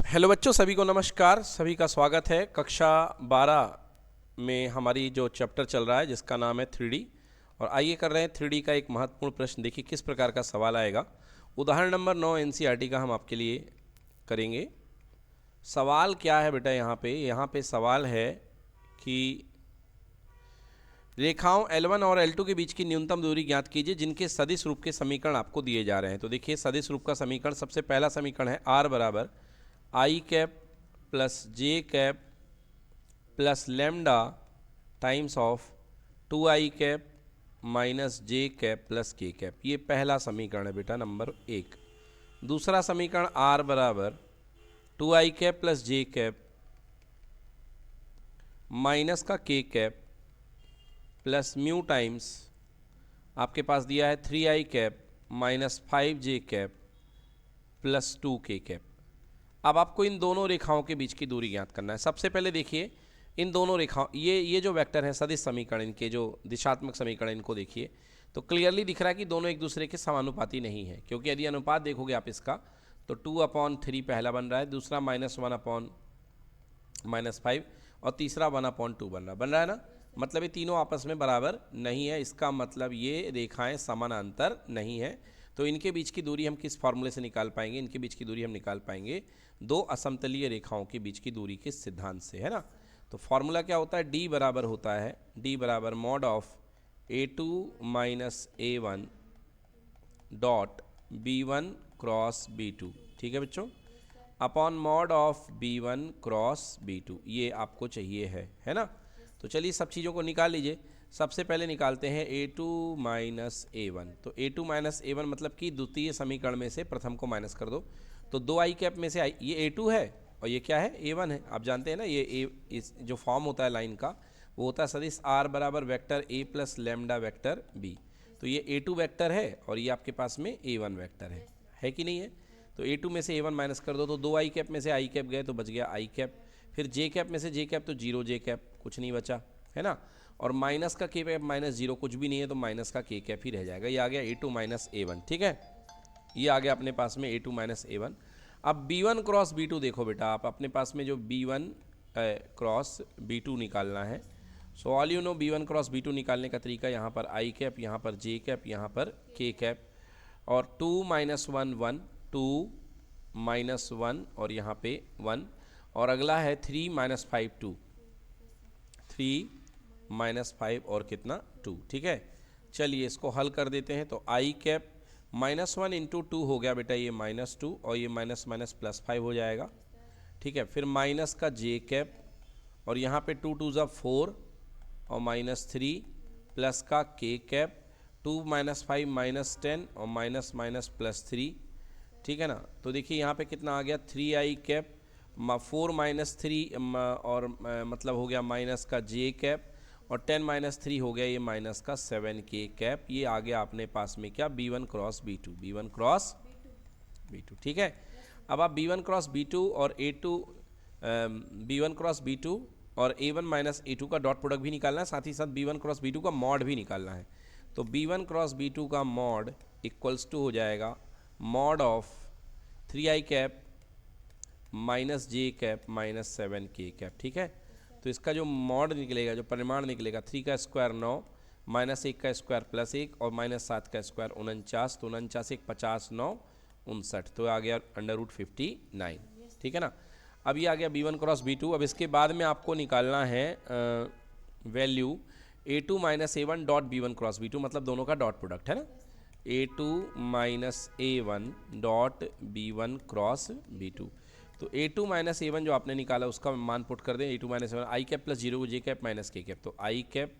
Hello बच्चों, सभी को नमस्कार। सभी का स्वागत है कक्षा 12 में हमारी जो चैप्टर चल रहा है जिसका नाम है 3D। और आइए कर रहे हैं 3D का एक महत्वपूर्ण प्रश्न। देखिए किस प्रकार का सवाल आएगा। उदाहरण नंबर 9 एनसीईआरटी का हम आपके लिए करेंगे। सवाल क्या है बेटा, यहाँ पे सवाल है कि रेखाओं L1 और L2 के बीच की न्यूनतम दूरी ज्ञात कीजिए जिनके सदिश रूप के समीकरण आपको दिए जा रहे हैं। तो देखिए सदिश रूप का समीकरण, सबसे पहला समीकरण है r बराबर I cap plus J cap plus lambda times of 2i cap minus J cap plus K cap. ये पहला समीकरण है बेटा, नंबर 1। दूसरा समीकरण r बराबर 2i cap plus J cap minus का के कैप प्लस म्यू टाइम्स आपके पास दिया है 3i cap minus 5j cap plus 2k cap. अब आपको इन दोनों रेखाओं के बीच की दूरी ज्ञात करना है। सबसे पहले देखिए इन दोनों रेखाओं, ये जो वेक्टर है सदिश समीकरण, इनके जो दिशात्मक समीकरण, इनको देखिए तो क्लियरली दिख रहा है कि दोनों एक दूसरे के समानुपाती नहीं है। क्योंकि यदि अनुपात देखोगे आप इसका तो 2/3 पहला बन रहा है, दूसरा -1/-5 और तीसरा 1/2 बन रहा है ना। मतलब ये तीनों आपस में बराबर नहीं है। इसका मतलब ये रेखाएं समानांतर नहीं है। तो इनके बीच की दूरी हम किस फॉर्मूले से निकाल पाएंगे? इनके बीच की दूरी हम निकाल पाएंगे दो असमतलीय रेखाओं के बीच की दूरी के सिद्धांत से, है ना। तो फॉर्मूला क्या होता है? D बराबर होता है D बराबर mod of A2 minus A1 dot B1 cross B2, ठीक है बच्चों, upon mod of B1 cross B2। ये आपको चाहिए है ना। तो चलिए सब चीज़ों को निकाल लीजिए। सबसे पहले निकालते हैं A2 माइनस A1। तो A2 माइनस A1 मतलब कि द्वितीय समीकरण में से प्रथम को माइनस कर दो। तो 2i कैप में से आई, ये A2 है और ये क्या है? A1 है। आप जानते हैं ना ये इस जो फॉर्म होता है लाइन का वो होता है सदिश r बराबर vector a plus lambda vector b। तो ये A2 वेक्टर है और ये आपके पास में A1 वेक्टर है कि नहीं है? तो A2 में से A1 माइनस कर दो तो 2i कैप में से i कैप गए तो बच गया i कैप। फिर j कैप में से j कैप तो 0j कैप, कुछ नहीं बचा, है ना। और माइनस का k कैप माइनस 0 कुछ भी नहीं है तो माइनस का k कैप ही रह जाएगा। ये आ गया A2 माइनस A1, ठीक है। ये आ गया अपने पास में A2 माइनस A1। अब B1 क्रॉस B2 देखो बेटा, आप अपने पास में जो B1 क्रॉस B2 निकालना है। So all you know B1 cross B2 निकालने का तरीका, यहाँ पर i कैप, यहाँ पर j कैप, यहाँ पर k कैप, और 2 माइनस 1 1, 2 माइनस 1 और यहाँ पे 1, और अगला है 3 माइनस 5 2, 3 माइनस 5 और कितना 2, ठीक है। चलिए इसको हल कर देते हैं। तो i कैप -1 इंटू 2 हो गया बेटा ये -2 और ये माइनस माइनस प्लस 5 हो जाएगा, ठीक है। फिर माइनस का j कैप और यहाँ पे 2 2 ज़ा 4 और -3 प्लस का k कैप, 2 माइनस 5 माइनस 10 और माइनस माइनस प्लस 3, ठीक है ना। तो देखिए यहाँ पे कितना आ गया 3i कैप 4 माइनस 3 और मतलब हो गया माइनस का j कैप और 10 माइनस 3 हो गया ये माइनस का 7k कैप। ये आ गया अपने पास में क्या? B1 cross B2, B1 cross B2, ठीक है। अब आप B1 क्रॉस B2 और B1 क्रॉस B2 और A1 माइनस A2 का डॉट प्रोडक्ट भी निकालना है, साथ ही साथ B1 क्रॉस B2 का मॉड भी निकालना है। तो B1 क्रॉस B2 का मॉड इक्वल्स टू हो जाएगा mod of 3i cap minus j cap minus 7k cap, ठीक है। तो इसका जो मॉड निकलेगा, जो परिमाण निकलेगा, 3 का स्क्वायर 9, माइनस 1 का स्क्वायर प्लस 1 और माइनस 7 का स्क्वायर 49। तो 49 1 50 9 59, तो आ गया √59, ठीक है ना। अब ये आ गया B1 क्रॉस B2। अब इसके बाद में आपको निकालना है value A2 minus A1 dot B1 cross B2, मतलब दोनों का डॉट प्रोडक्ट है ना। A2 minus A1 dot B1 cross B2। तो A2 माइनस A1 जो आपने निकाला उसका मान पुट कर दें। A2 minus A1 i cap plus 0j cap minus k cap, तो i cap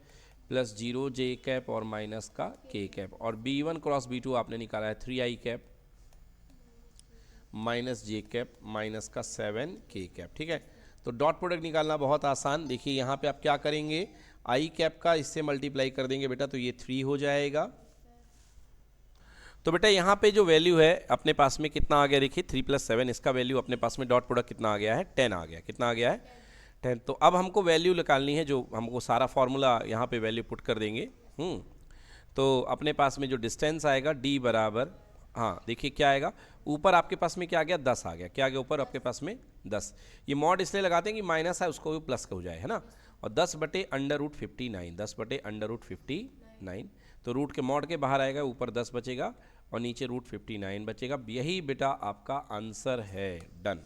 plus 0j cap और माइनस का k कैप। और B1 क्रॉस B2 आपने निकाला है 3i cap minus j cap minus का 7k कैप, ठीक है। तो डॉट प्रोडक्ट निकालना बहुत आसान। देखिए यहाँ पे आप क्या करेंगे, i कैप का इससे मल्टीप्लाई कर देंगे बेटा तो ये 3 हो जाएगा। तो बेटा यहाँ पे जो वैल्यू है अपने पास में कितना आ गया? देखिए 3 + 7, इसका वैल्यू अपने पास में डॉट प्रोडक्ट कितना आ गया है? 10 आ गया। कितना आ गया है? 10। तो अब हमको वैल्यू निकालनी है, जो हमको सारा फॉर्मूला यहाँ पे वैल्यू पुट कर देंगे। तो अपने पास में जो डिस्टेंस आएगा D बराबर हाँ देखिए क्या आएगा, ऊपर आपके पास में क्या आ गया, 10 आ गया। क्या आ गया ऊपर आपके पास में 10। ये मॉड इसलिए लगाते हैं कि माइनस है उसको भी प्लस का हो जाए, है ना। और 10/√59, 10/√59, तो रूट के मॉड के बाहर आएगा, ऊपर 10 बचेगा और नीचे √59 बचेगा। यही बेटा आपका आंसर है। डन।